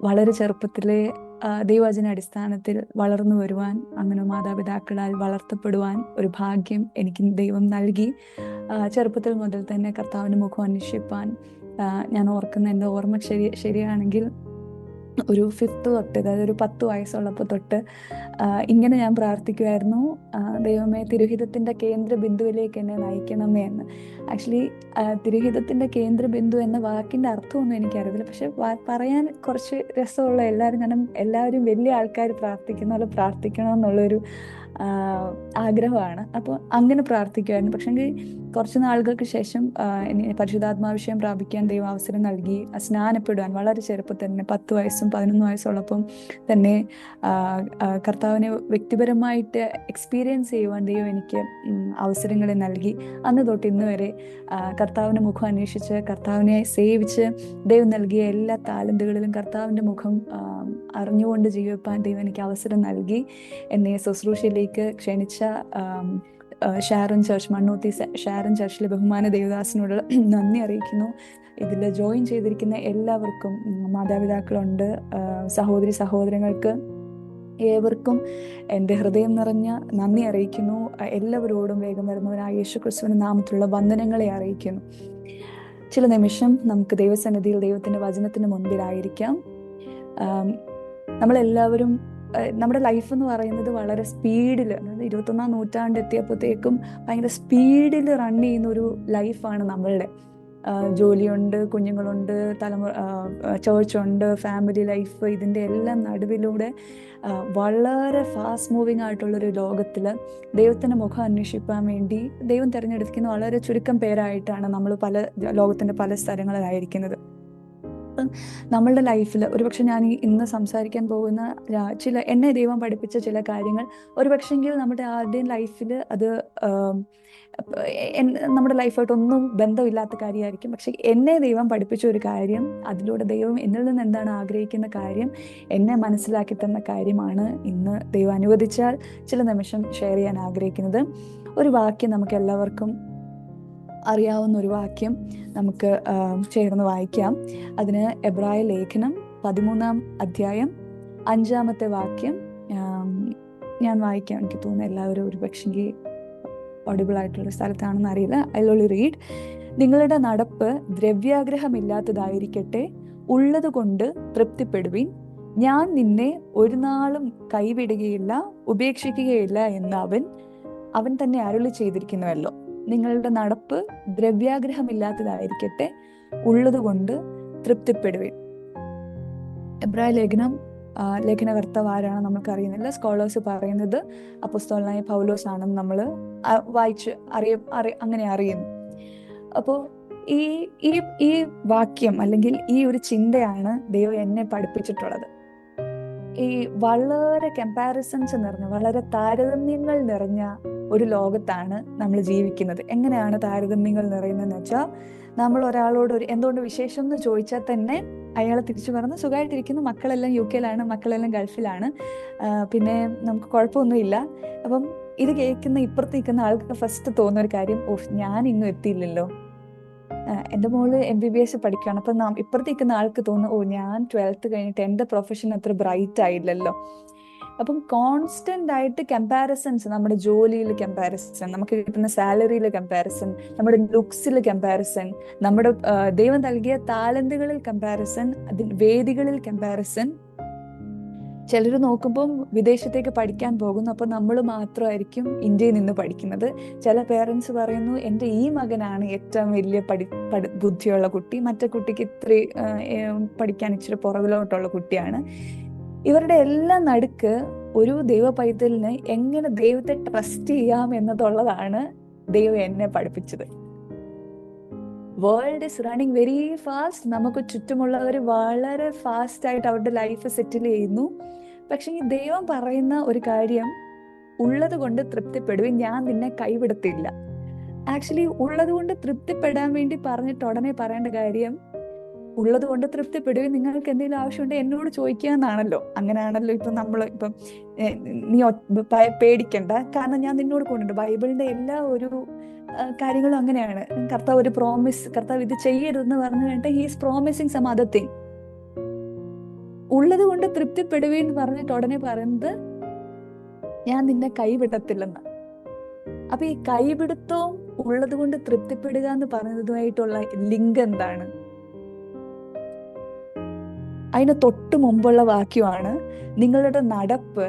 വളരെ ചെറുപ്പത്തിലെ ദൈവവചന അടിസ്ഥാനത്തിൽ വളർന്നു വരുവാൻ, അങ്ങനെ മാതാപിതാക്കളാൽ വളർത്തപ്പെടുവാൻ ഒരു ഭാഗ്യം എനിക്ക് ദൈവം നൽകി. ചെറുപ്പത്തിൽ മുതൽ തന്നെ കർത്താവിൻ്റെ മുഖം അന്വേഷിപ്പാൻ ഞാൻ ഓർക്കുന്ന എൻ്റെ ഓർമ്മ ശരിയാണെങ്കിൽ ഒരു ഫിഫ്ത്ത് തൊട്ട്, അതായത് ഒരു 10 വയസ്സുള്ളപ്പോൾ തൊട്ട് ഇങ്ങനെ ഞാൻ പ്രാർത്ഥിക്കുമായിരുന്നു, ദൈവമേ തിരുഹിതത്തിൻ്റെ കേന്ദ്ര ബിന്ദുവിലേക്ക് എന്നെ നയിക്കണമേ എന്ന്. ആക്ച്വലി തിരുഹിതത്തിൻ്റെ കേന്ദ്ര ബിന്ദു എന്ന വാക്കിൻ്റെ അർത്ഥമൊന്നും എനിക്കറിയില്ല, പക്ഷെ പറയാൻ കുറച്ച് രസമുള്ള, കാരണം എല്ലാവരും വലിയ ആൾക്കാർ പ്രാർത്ഥിക്കുന്ന പോലെ പ്രാർത്ഥിക്കണമെന്നുള്ളൊരു ആഗ്രഹമാണ്. അപ്പോൾ അങ്ങനെ പ്രാർത്ഥിക്കുമായിരുന്നു. പക്ഷെങ്കിൽ കുറച്ച് നാളുകൾക്ക് ശേഷം പരിശുദ്ധാത്മാവിഷയം പ്രാപിക്കാൻ ദൈവം അവസരം നൽകി. സ്നാനപ്പെടുവാൻ വളരെ ചെറുപ്പത്തിൽ തന്നെ 10 വയസ്സും 11 വയസ്സുള്ളപ്പം തന്നെ കർത്താവിനെ വ്യക്തിപരമായിട്ട് എക്സ്പീരിയൻസ് ചെയ്യുവാൻ ദൈവം എനിക്ക് അവസരങ്ങളെ നൽകി. അന്ന് തൊട്ട് ഇന്ന് വരെ കർത്താവിൻ്റെ മുഖം അന്വേഷിച്ച്, കർത്താവിനെ സേവിച്ച്, ദൈവം നൽകിയ എല്ലാ താലന്തുകളിലും കർത്താവിൻ്റെ മുഖം അറിഞ്ഞുകൊണ്ട് ജീവിപ്പാൻ ദൈവം എനിക്ക് അവസരം നൽകി. എന്നെ ശുശ്രൂഷയിലേക്ക് ക്ഷണിച്ച ഷാരോൺ ചർച്ച്, മണ്ണൂത്തി ഷാരോൺ ചർച്ചിലെ ബഹുമാന ദേവദാസിനോട് നന്ദി അറിയിക്കുന്നു. ഇതിൽ ജോയിൻ ചെയ്തിരിക്കുന്ന എല്ലാവർക്കും, മാതാപിതാക്കളുണ്ട്, സഹോദരി സഹോദരങ്ങൾക്ക് ഏവർക്കും എൻ്റെ ഹൃദയം നിറഞ്ഞ നന്ദി അറിയിക്കുന്നു. എല്ലാവരോടും വേഗം വരുന്നവനായ യേശു ക്രിസ്തുവിൻ്റെ നാമത്തിലുള്ള വന്ദനങ്ങളെ അറിയിക്കുന്നു. ചില നിമിഷം നമുക്ക് ദൈവസന്നിധിയിൽ ദൈവത്തിൻ്റെ വചനത്തിന് മുൻപിലായിരിക്കാം. നമ്മളെല്ലാവരും, നമ്മുടെ ലൈഫ് എന്ന് പറയുന്നത് വളരെ സ്പീഡിൽ, അതായത് 21-ാം നൂറ്റാണ്ട് എത്തിയപ്പോഴത്തേക്കും ഭയങ്കര സ്പീഡിൽ റൺ ചെയ്യുന്ന ഒരു ലൈഫാണ് നമ്മളുടെ. ജോലിയുണ്ട്, കുഞ്ഞുങ്ങളുണ്ട്, ചേർച്ചുണ്ട്, ഫാമിലി ലൈഫ്, ഇതിൻ്റെ എല്ലാം നടുവിലൂടെ വളരെ ഫാസ്റ്റ് മൂവിങ് ആയിട്ടുള്ളൊരു ലോകത്തിൽ ദൈവത്തിൻ്റെ മുഖം അന്വേഷിക്കാൻ വേണ്ടി ദൈവം തിരഞ്ഞെടുക്കുന്ന വളരെ ചുരുക്കം പേരായിട്ടാണ് നമ്മൾ ലോകത്തിൻ്റെ പല സ്ഥലങ്ങളിലായിരിക്കുന്നത്. നമ്മളുടെ ലൈഫിൽ ഒരുപക്ഷെ ഞാൻ ഇന്ന് സംസാരിക്കാൻ പോകുന്ന എന്നെ ദൈവം പഠിപ്പിച്ച ചില കാര്യങ്ങൾ ഒരുപക്ഷെങ്കിൽ നമ്മുടെ ആരുടെയും ലൈഫിൽ അത് നമ്മുടെ ലൈഫായിട്ടൊന്നും ബന്ധമില്ലാത്ത കാര്യമായിരിക്കും. പക്ഷെ എന്നെ ദൈവം പഠിപ്പിച്ച ഒരു കാര്യം, അതിലൂടെ ദൈവം എന്നിൽ നിന്ന് എന്താണ് ആഗ്രഹിക്കുന്ന കാര്യം എന്നെ മനസ്സിലാക്കി തന്ന കാര്യമാണ് ഇന്ന് ദൈവം അനുവദിച്ചാൽ ചില നിമിഷം ഷെയർ ചെയ്യാൻ ആഗ്രഹിക്കുന്നത്. ഒരു വാക്യം നമുക്ക് എല്ലാവർക്കും അറിയാവുന്ന ഒരു വാക്യം നമുക്ക് ചേർന്ന് വായിക്കാം. അതിന് എബ്രായ ലേഖനം 13-ാം അധ്യായം 5-ാമത്തെ വാക്യം ഞാൻ വായിക്കാം. എനിക്ക് തോന്നുന്നു എല്ലാവരും ഒരു പക്ഷെങ്കിൽ ഓഡിബിൾ ആയിട്ടുള്ള സ്ഥലത്താണെന്ന് അറിയില്ല. I will read. നിങ്ങളുടെ നടപ്പ് ദ്രവ്യാഗ്രഹമില്ലാത്തതായിരിക്കട്ടെ, ഉള്ളത് കൊണ്ട് തൃപ്തിപ്പെടുവിൻ. ഞാൻ നിന്നെ ഒരു നാളും കൈവിടുകയില്ല, ഉപേക്ഷിക്കുകയില്ല എന്ന് അവൻ തന്നെ അരുളി ചെയ്തിരിക്കുന്നുവല്ലോ. നിങ്ങളുടെ നടപ്പ് ദ്രവ്യാഗ്രഹമില്ലാത്തതായിരിക്കട്ടെ, ഉള്ളതുകൊണ്ട് തൃപ്തിപ്പെടുവിൻ. എബ്രായ ലേഖനകർത്താവ് ആരാണ് നമുക്കറിയുന്നില്ല. സ്കോളേഴ്സ് പറയുന്നത് അപ്പോസ്തലനായ പൗലോസ് ആണെന്ന് നമ്മൾ വായിച്ച് അങ്ങനെ അറിയുന്നു. അപ്പോൾ ഈ വാക്യം അല്ലെങ്കിൽ ഈ ഒരു ചിന്തയാണ് ദൈവം എന്നെ പഠിപ്പിച്ചിട്ടുള്ളത്. ഈ വളരെ കമ്പാരിസൺസ് നിറഞ്ഞ, വളരെ താരതമ്യങ്ങൾ നിറഞ്ഞ ഒരു ലോകത്താണ് നമ്മൾ ജീവിക്കുന്നത്. എങ്ങനെയാണ് താരതമ്യങ്ങൾ നിറയുന്നതെന്ന് വെച്ചാൽ, നമ്മൾ ഒരാളോട് എന്തുകൊണ്ട് വിശേഷം എന്ന് ചോദിച്ചാൽ തന്നെ അയാൾ തിരിച്ചു പറഞ്ഞ് സുഖമായിട്ടിരിക്കുന്നു, മക്കളെല്ലാം UK-യിലാണ്, മക്കളെല്ലാം ഗൾഫിലാണ്, പിന്നെ നമുക്ക് കുഴപ്പമൊന്നുമില്ല. അപ്പം ഇത് കേൾക്കുന്ന ഇപ്പുറത്ത് നിൽക്കുന്ന ആൾക്ക് ഫസ്റ്റ് തോന്നുന്ന ഒരു കാര്യം, ഞാൻ ഇന്നും എത്തിയില്ലല്ലോ, എൻ്റെ മോള് MBBS പഠിക്കുകയാണ്. അപ്പം ഇപ്പുറത്ത് നിൽക്കുന്ന ആൾക്ക് തോന്നുന്നു, ഞാൻ 12th കഴിഞ്ഞിട്ട് എൻ്റെ പ്രൊഫഷൻ അത്ര ബ്രൈറ്റ് ആയില്ലല്ലോ. അപ്പം കോൺസ്റ്റന്റ് ആയിട്ട് കമ്പാരിസൺസ്, നമ്മുടെ ജോലിയിൽ കമ്പാരിസൺ, നമുക്ക് കിട്ടുന്ന സാലറിയിൽ കമ്പാരിസൺ, നമ്മുടെ ലുക്സിൽ കമ്പാരിസൺ, നമ്മുടെ ദൈവം നൽകിയ താലന്തുകളിൽ കമ്പാരിസൺ, വേദികളിൽ കമ്പാരിസൺ. ചിലർ നോക്കുമ്പം വിദേശത്തേക്ക് പഠിക്കാൻ പോകുന്നു, അപ്പോൾ നമ്മൾ മാത്രമായിരിക്കും ഇന്ത്യയിൽ നിന്ന് പഠിക്കുന്നത്. ചില പേരൻസ് പറയുന്നു, എൻ്റെ ഈ മകനാണ് ഏറ്റവും വലിയ ബുദ്ധിയുള്ള കുട്ടി, മറ്റേ കുട്ടിക്ക് പഠിക്കാൻ ഇച്ചിരി പുറകിലോട്ടുള്ള കുട്ടിയാണ്. ഇവരുടെ എല്ലാം നടുക്ക് ഒരു ദൈവ പൈതലിന് എങ്ങനെ ദൈവത്തെ ട്രസ്റ്റ് ചെയ്യാം എന്നതുള്ളതാണ് ദൈവം എന്നെ പഠിപ്പിച്ചത്. World is running very fast. നമുക്ക് ചുറ്റുമുള്ളവർ വളരെ ഫാസ്റ്റ് ആയിട്ട് അവരുടെ ലൈഫ് സെറ്റിൽ ചെയ്യുന്നു. പക്ഷെ ഈ ദൈവം പറയുന്ന ഒരു കാര്യം, ഉള്ളത് കൊണ്ട് തൃപ്തിപ്പെടുവിൻ, ഞാൻ നിന്നെ കൈവിടത്തില്ല. ആക്ച്വലി ഉള്ളത് കൊണ്ട് തൃപ്തിപ്പെടാൻ വേണ്ടി പറഞ്ഞിട്ട് ഉടനെ പറയേണ്ട കാര്യം, ഉള്ളത് കൊണ്ട് തൃപ്തിപ്പെടുവിൻ, നിങ്ങൾക്ക് എന്തെങ്കിലും ആവശ്യമുണ്ട് എന്നോട് ചോദിക്കാന്നാണല്ലോ. അങ്ങനെയാണല്ലോ ഇപ്പം നീ പേടിക്കണ്ട, കാരണം ഞാൻ നിന്നോട് കൊണ്ടുണ്ട്. ബൈബിളിന്റെ എല്ലാ ഒരു കാര്യങ്ങളും അങ്ങനെയാണ്. കർത്താവ് ഒരു പ്രോമിസ്, കർത്താവ് ഇത് ചെയ്യരുതെന്ന് പറഞ്ഞു കഴിഞ്ഞിട്ട് he is promising some other thing. ഉള്ളത് കൊണ്ട് തൃപ്തിപ്പെടുവീന്ന് പറഞ്ഞിട്ട് ഉടനെ പറയുന്നത് ഞാൻ നിന്നെ കൈവിടത്തില്ലെന്ന്. അപ്പൊ ഈ കൈപിടുത്തവും ഉള്ളത് കൊണ്ട് തൃപ്തിപ്പെടുക എന്ന് പറയുന്നതുമായിട്ടുള്ള ലിങ്ക് എന്താണ്? അതിന് തൊട്ട് മുമ്പുള്ള വാക്യമാണ്, നിങ്ങളുടെ നടപ്പ്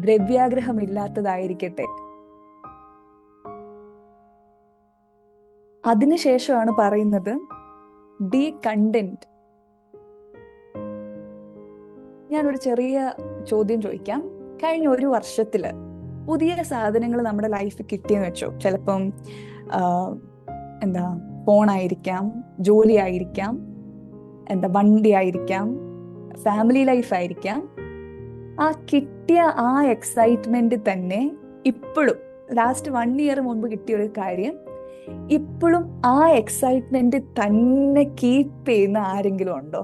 ദ്രവ്യാഗ്രഹമില്ലാത്തതായിരിക്കട്ടെ. അതിനുശേഷമാണ് പറയുന്നത് ബി കണ്ടന്റ്. ഞാനൊരു ചെറിയ ചോദ്യം ചോദിക്കാം. കഴിഞ്ഞ ഒരു വർഷത്തില് പുതിയ സാധനങ്ങൾ നമ്മുടെ ലൈഫിൽ കിട്ടിയെന്ന് വെച്ചോ. ചിലപ്പം ഫോണായിരിക്കാം, ജോലി ആയിരിക്കാം, വണ്ടി ആയിരിക്കാം, ഫാമിലി ലൈഫ് ആയിരിക്കാം. ആ കിട്ടിയ ആ എക്സൈറ്റ്മെന്റ് തന്നെ ഇപ്പോഴും, ലാസ്റ്റ് 1 year മുൻപ് കിട്ടിയ ഒരു കാര്യം ഇപ്പോഴും ആ എക്സൈറ്റ്മെന്റ് തന്നെ കീപ്പ് ചെയ്യുന്ന ആരെങ്കിലും ഉണ്ടോ?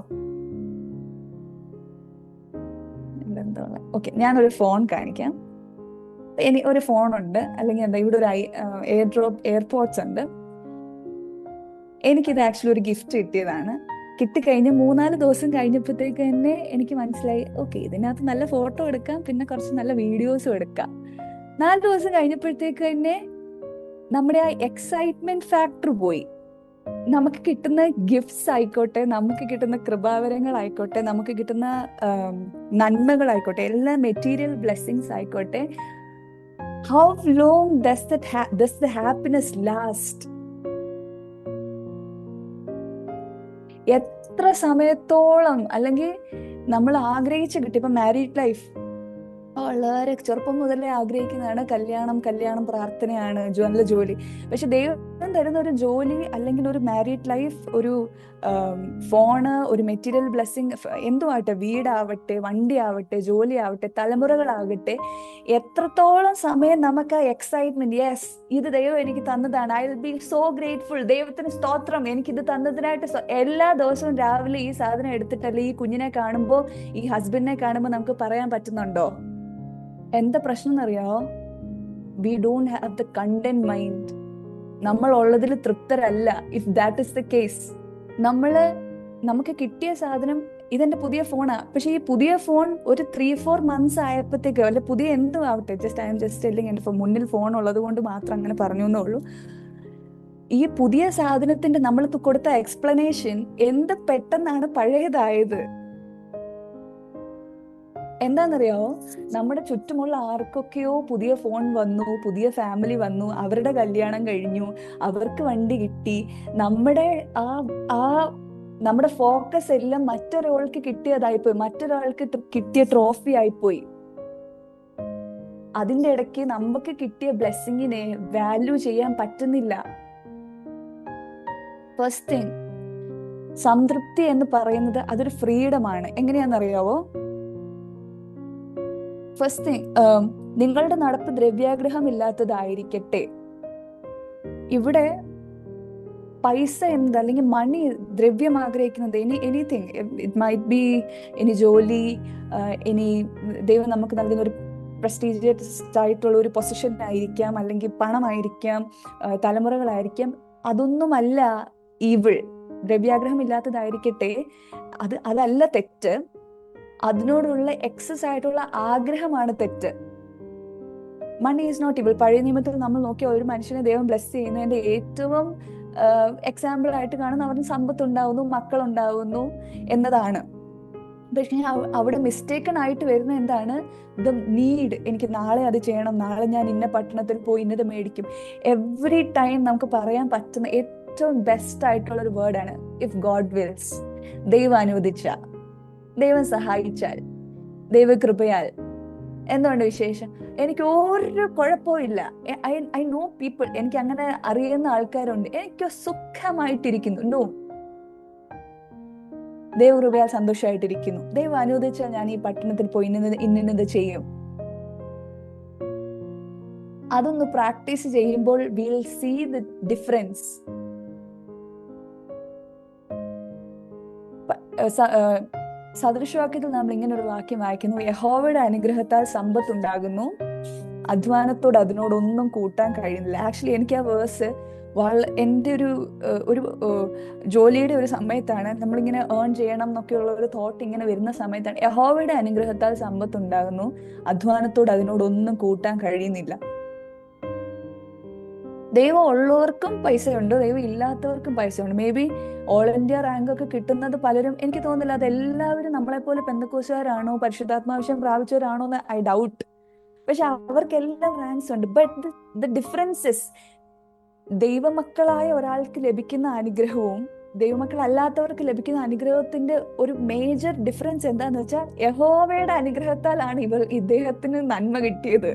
ഓക്കെ, ഞാനൊരു ഫോൺ കാണിക്കാം. ഒരു ഫോണുണ്ട്, അല്ലെങ്കിൽ ഇവിടെ ഒരു എയർപോർട്സ് ഉണ്ട്. എനിക്കിത് ആക്ച്വലി ഒരു ഗിഫ്റ്റ് കിട്ടിയതാണ്. കിട്ടിക്കഴിഞ്ഞ് 3-4 ദിവസം കഴിഞ്ഞപ്പോഴത്തേക്ക് തന്നെ എനിക്ക് മനസ്സിലായി, ഓക്കെ, ഇതിനകത്ത് നല്ല ഫോട്ടോ എടുക്കാം, പിന്നെ കുറച്ച് നല്ല വീഡിയോസും എടുക്കാം. 4 ദിവസം കഴിഞ്ഞപ്പോഴത്തേക്ക് തന്നെ നമ്മുടെ ആ എക്സൈറ്റ്മെന്റ് ഫാക്ടർ പോയി. നമുക്ക് കിട്ടുന്ന ഗിഫ്റ്റ്സ് ആയിക്കോട്ടെ, നമുക്ക് കിട്ടുന്ന കൃപാവരങ്ങളായിക്കോട്ടെ, നമുക്ക് കിട്ടുന്ന നന്മകളായിക്കോട്ടെ, എല്ലാ മെറ്റീരിയൽ ബ്ലെസ്സിങ്സ് ആയിക്കോട്ടെ, how long does the happiness last? എത്ര സമയത്തോളം? അല്ലെങ്കിൽ നമ്മൾ ആഗ്രഹിച്ച് കിട്ടി. ഇപ്പൊ മാരീഡ് ലൈഫ് വളരെ ചെറുപ്പം മുതലേ ആഗ്രഹിക്കുന്നതാണ് കല്യാണം പ്രാർത്ഥനയാണ്, നല്ല ജോലി. പക്ഷെ ദൈവം തരുന്ന ഒരു ജോലി, അല്ലെങ്കിൽ ഒരു മാരീഡ് ലൈഫ്, ഒരു ഫോണ്, ഒരു മെറ്റീരിയൽ ബ്ലെസ്സിങ്, എന്തുമാവട്ടെ, വീടാവട്ടെ, വണ്ടി ആവട്ടെ, ജോലി ആവട്ടെ, തലമുറകളാകട്ടെ, എത്രത്തോളം സമയം നമുക്ക് ആ എക്സൈറ്റ്മെന്റ്, യെസ് ഇത് ദൈവം എനിക്ക് തന്നതാണ്, I will B so grateful, ദൈവത്തിന് സ്തോത്രം, എനിക്കിത് തന്നതിനായിട്ട്. എല്ലാ ദിവസവും രാവിലെ ഈ സാധനം എടുത്തിട്ടല്ലേ ഈ കുഞ്ഞിനെ കാണുമ്പോൾ, ഈ ഹസ്ബൻഡിനെ കാണുമ്പോൾ നമുക്ക് പറയാൻ പറ്റുന്നുണ്ടോ? എന്താ പ്രശ്നം എന്നറിയാമോ? We don't have the content mind. നമ്മൾ ഉള്ളതിൽ തൃപ്തരല്ല. If that is the case, നമുക്ക് കിട്ടിയ സാധനം, ഇതെന്റെ പുതിയ ഫോണാ, പക്ഷെ ഈ പുതിയ ഫോൺ ഒരു 3-4 months ആയപ്പോഴത്തേക്കോ, അല്ലെ പുതിയ എന്തും ആവട്ടെ, ഐ എം ജസ്റ്റ് ടെല്ലിങ്, എന്റെ മുന്നിൽ ഫോൺ ഉള്ളത് കൊണ്ട് മാത്രം അങ്ങനെ പറഞ്ഞു എന്നേ ഉള്ളൂ. ഈ പുതിയ സാധനത്തിന്റെ നമ്മൾ കൊടുത്ത എക്സ്പ്ലനേഷൻ എന്ത് പെട്ടെന്നാണ് പഴയതായത്. എന്താണെന്നറിയാമോ? നമ്മുടെ ചുറ്റുമുള്ള ആർക്കൊക്കെയോ പുതിയ ഫോൺ വന്നു, പുതിയ ഫാമിലി വന്നു, അവരുടെ കല്യാണം കഴിഞ്ഞു, അവർക്ക് വണ്ടി കിട്ടി. നമ്മുടെ ഫോക്കസ് എല്ലാം മറ്റൊരാൾക്ക് കിട്ടിയതായിപ്പോയി, മറ്റൊരാൾക്ക് കിട്ടിയ ട്രോഫി ആയിപ്പോയി. അതിന്റെ ഇടയ്ക്ക് നമുക്ക് കിട്ടിയ ബ്ലെസ്സിങ്ങിനെ വാല്യൂ ചെയ്യാൻ പറ്റുന്നില്ല. ഫസ്റ്റ് തിങ്, സംതൃപ്തി എന്ന് പറയുന്നത് അതൊരു ഫ്രീഡമാണ്. എങ്ങനെയാണെന്നറിയാവോ? ഫസ്റ്റ് തിങ്, നിങ്ങളുടെ നടപ്പ് ദ്രവ്യാഗ്രഹമില്ലാത്തതായിരിക്കട്ടെ. ഇവിടെ പൈസ എന്നത്, അല്ലെങ്കിൽ മണി, ദ്രവ്യം ആഗ്രഹിക്കുന്നത്, എനിത്തിങ്, ഇറ്റ് മൈറ്റ് ബി ഇനി ജോലി, ഇനി ദൈവം നമുക്ക് നൽകുന്ന ഒരു പ്രസ്റ്റീജിയസ് ആയിട്ടുള്ള ഒരു പൊസിഷൻ ആയിരിക്കാം, അല്ലെങ്കിൽ പണമായിരിക്കാം, തലമുറകളായിരിക്കാം. അതൊന്നുമല്ല ഈവിൾ. ദ്രവ്യാഗ്രഹം ഇല്ലാത്തതായിരിക്കട്ടെ, അതല്ല തെറ്റ്. അതിനോടുള്ള എക്സസ് ആയിട്ടുള്ള ആഗ്രഹമാണ് തെറ്റ്. Money is not evil. പഴയ നിയമത്തിൽ നമ്മൾ നോക്കിയ ഒരു മനുഷ്യനെ ദൈവം ബ്ലെസ് ചെയ്യുന്നതിന്റെ ഏറ്റവും എക്സാമ്പിൾ ആയിട്ട് കാണുന്ന അവന് സമ്പത്ത് ഉണ്ടാവുന്നു, മക്കളുണ്ടാവുന്നു എന്നതാണ്. പക്ഷേ അവിടെ മിസ്റ്റേക്കൺ ആയിട്ട് വരുന്ന എന്താണ്? The need. എനിക്ക് നാളെ അത് ചെയ്യണം, നാളെ ഞാൻ ഇന്ന പട്ടണത്തിൽ പോയി ഇന്നത് മേടിക്കും. എവറി ടൈം നമുക്ക് പറയാൻ പറ്റുന്ന ഏറ്റവും ബെസ്റ്റ് ആയിട്ടുള്ള ഒരു വേർഡാണ് ഇഫ് ഗോഡ് വിൽസ്. ദൈവം അനുവദിച്ചാൽ, ദൈവം സഹായിച്ചാൽ, ദൈവകൃപയാൽ. എന്തുകൊണ്ട് വിശേഷം? എനിക്ക് ഒരു കുഴപ്പവും ഇല്ല. ഐ നോ പീപ്പിൾ, എനിക്ക് അങ്ങനെ അറിയുന്ന ആൾക്കാരുണ്ട്, എനിക്ക് സുഖമായിട്ടിരിക്കുന്നു. നോ, ദൈവകൃപയാൽ സന്തോഷമായിട്ടിരിക്കുന്നു. ദൈവം അനുവദിച്ചാൽ ഞാൻ ഈ പട്ടണത്തിൽ പോയി ഇന്നത് ചെയ്യും. അതൊന്ന് പ്രാക്ടീസ് ചെയ്യുമ്പോൾ വിൽ സീ ദ ഡിഫറൻസ്. സദൃശവാക്യത്തിൽ നമ്മൾ ഇങ്ങനെ ഒരു വാക്യം വായിക്കുന്നു: യഹോവയുടെ അനുഗ്രഹത്താൽ സമ്പത്ത് ഉണ്ടാകുന്നു, അധ്വാനത്തോട് അതിനോടൊന്നും കൂട്ടാൻ കഴിയുന്നില്ല. ആക്ച്വലി എനിക്ക് ആ വേഴ്സ് എൻ്റെ ഒരു ജോലിയുടെ ഒരു സമയത്താണ് നമ്മളിങ്ങനെ ഏൺ ചെയ്യണം എന്നൊക്കെയുള്ള ഒരു തോട്ട് ഇങ്ങനെ വരുന്ന സമയത്താണ് യഹോവയുടെ അനുഗ്രഹത്താൽ സമ്പത്ത് ഉണ്ടാകുന്നു, അധ്വാനത്തോട് അതിനോടൊന്നും കൂട്ടാൻ കഴിയുന്നില്ല. ദൈവം ഉള്ളവർക്കും പൈസയുണ്ട്, ദൈവം ഇല്ലാത്തവർക്കും പൈസയുണ്ട്. Maybe all India rank ഒക്കെ കിട്ടുന്നത് പലരും, എനിക്ക് തോന്നുന്നില്ല അതെല്ലാവരും നമ്മളെപ്പോലെ പെന്തക്കോസുകാരാണോ പരിശുദ്ധാത്മാവിഷം പ്രാപിച്ചവരാണോ എന്ന് ഐ ഡൗട്ട്. പക്ഷെ അവർക്കെല്ലാം റാങ്ക്സ് ഉണ്ട്. ബട്ട് ദ ഡിഫറൻസസ് ദൈവമക്കളായ ഒരാൾക്ക് ലഭിക്കുന്ന അനുഗ്രഹവും ദൈവമക്കളല്ലാത്തവർക്ക് ലഭിക്കുന്ന അനുഗ്രഹത്തിന്റെ ഒരു മേജർ ഡിഫറൻസ് എന്താന്ന് വെച്ചാൽ യഹോവയുടെ അനുഗ്രഹത്താലാണ് ഇദ്ദേഹത്തിന് നന്മ കിട്ടിയത്.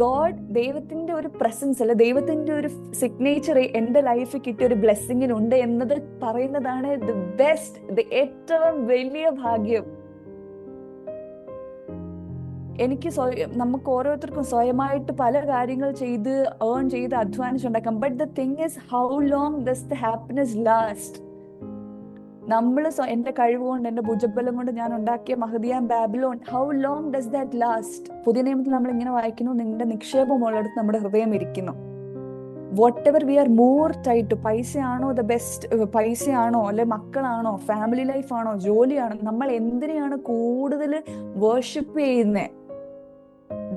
ഗോഡ്, ദൈവത്തിന്റെ ഒരു പ്രസൻസ് അല്ല, ദൈവത്തിന്റെ ഒരു സിഗ്നേച്ചർ എന്റെ ലൈഫിൽ കിട്ടിയ ഒരു ബ്ലെസ്സിങ്ങിനുണ്ട് എന്നത് പറയുന്നതാണ് ദ ബെസ്റ്റ്, ഏറ്റവും വലിയ ഭാഗ്യം. എനിക്ക് നമുക്ക് ഓരോരുത്തർക്കും സ്വയമായിട്ട് പല കാര്യങ്ങൾ ചെയ്ത് ഏൺ ചെയ്ത് അധ്വാനിച്ചുണ്ടാക്കാം. But the thing is how long does the happiness last? നമ്മൾ എന്റെ കഴിവ് കൊണ്ട്, എന്റെ ഭുജബലം കൊണ്ട് ഞാൻ ഉണ്ടാക്കിയ മഹദിയാം Babylon, how long does that last? പുതിയ നിയമത്തിൽ നമ്മൾ ഇങ്ങനെ വായിക്കുന്നു, നിങ്ങളുടെ നിക്ഷേപമുള്ളിടത്ത് നമ്മുടെ ഹൃദയം ഇരിക്കുന്നു. Whatever we are more tight to, പൈസയാണോ ദ ബെസ്റ്റ്? പൈസയാണോ, അല്ലെ മക്കളാണോ, ഫാമിലി ലൈഫാണോ, ജോലിയാണോ? നമ്മൾ എന്തിനെയാണ് കൂടുതൽ വേർഷിപ്പ് ചെയ്യുന്നത്?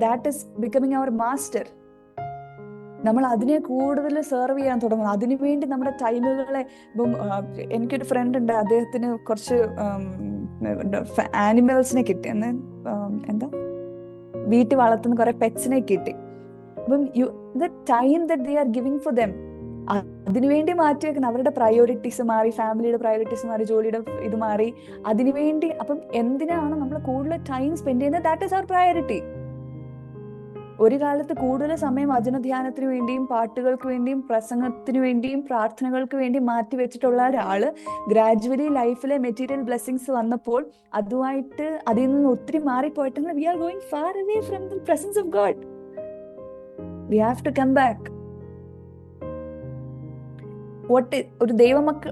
That is becoming our master. നമ്മൾ അതിനെ കൂടുതൽ സെർവ് ചെയ്യാൻ തുടങ്ങുന്നു. അതിനുവേണ്ടി നമ്മുടെ ടൈമുകളെ, ഇപ്പം എനിക്കൊരു ഫ്രണ്ട് ഉണ്ട്, അദ്ദേഹത്തിന് കുറച്ച് ആനിമൽസിനെ കിട്ടി, എന്താ വീട്ടിൽ വളർത്തുന്ന കുറെ പെറ്റ്സിനെ കിട്ടി. അപ്പം the time that they are giving for them, അതിനുവേണ്ടി മാറ്റി വെക്കുന്ന അവരുടെ പ്രയോറിറ്റീസ് മാറി, ഫാമിലിയുടെ പ്രയോറിറ്റീസ് മാറി, ജോലിയുടെ ഇത് മാറി, അതിനുവേണ്ടി. അപ്പം എന്തിനാണ് നമ്മൾ കൂടുതൽ ടൈം സ്പെൻഡ് ചെയ്യുന്നത്? That is our priority. ഒരു കാലത്ത് കൂടുതൽ സമയം വചനധ്യാനത്തിന് വേണ്ടിയും പാട്ടുകൾക്ക് വേണ്ടിയും പ്രസംഗത്തിന് വേണ്ടിയും പ്രാർത്ഥനകൾക്ക് വേണ്ടി മാറ്റി വെച്ചിട്ടുള്ള ഒരാള് ഗ്രാജുവലി ലൈഫിലെ മെറ്റീരിയൽ ബ്ലെസ്സിങ്സ് വന്നപ്പോൾ അതുമായിട്ട് അതിൽ നിന്ന് ഒത്തിരി മാറിപ്പോയിട്ടെങ്കിൽ we are going far away from the presence of God. We have to come back.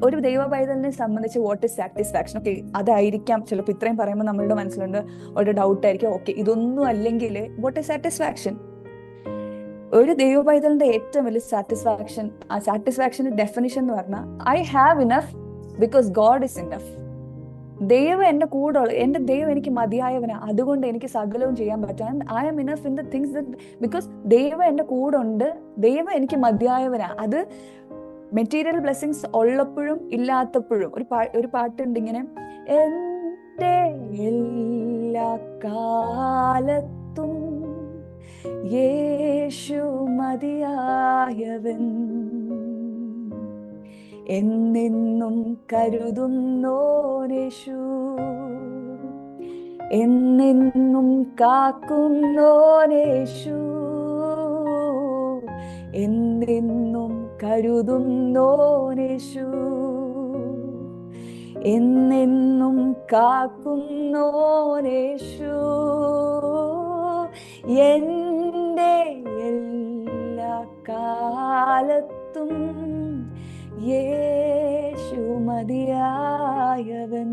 ഒരു ദൈവ പൈതലിനെ സംബന്ധിച്ച് വാട്ട് ഇസ് സാറ്റിസ്ഫാക്ഷൻ? ഓക്കെ, അതായിരിക്കാം ചിലപ്പോൾ ഇത്രയും പറയുമ്പോൾ നമ്മളുടെ മനസ്സിലുണ്ട് ഒരു ഡൗട്ട് ആയിരിക്കും, ഓക്കെ ഇതൊന്നും അല്ലെങ്കിൽ വാട്ട് ഇസ് സാറ്റിസ്ഫാക്ഷൻ? ഒരു ദൈവ പൈതലിന്റെ ഏറ്റവും വലിയ സാറ്റിസ്ഫാക്ഷൻ, ആ സാറ്റിസ്ഫാക്ഷന്റെ ഡെഫിനിഷൻ എന്ന് പറഞ്ഞാൽ I have enough because God is enough. ദൈവം എന്റെ കൂടെ, എന്റെ ദൈവം എനിക്ക് മതിയായവനാ, അതുകൊണ്ട് എനിക്ക് സകലവും ചെയ്യാൻ പറ്റാൻ I am enough in the things because ദൈവം എന്റെ കൂടെ ഉണ്ട്, ദൈവം എനിക്ക് മതിയായവനാ. അത് മെറ്റീരിയൽ ബ്ലെസ്സിങ്സ് ഉള്ളപ്പോഴും ഇല്ലാത്തപ്പോഴും. ഒരു പാട്ടുണ്ട് ഇങ്ങനെ, എന്റെ എല്ലാ കാലത്തും യേശു മതിയായവൻ, എന്നെന്നും കരുതുന്നോനേശു, എന്നെന്നും കാക്കുന്നോനേശു, എന്നെന്നും കരുതുന്നോനേശു, എന്നെന്നും കാക്കുന്നോനേശു, എന്റെ എല്ലാ കാലത്തും യേശു മതിയായവൻ,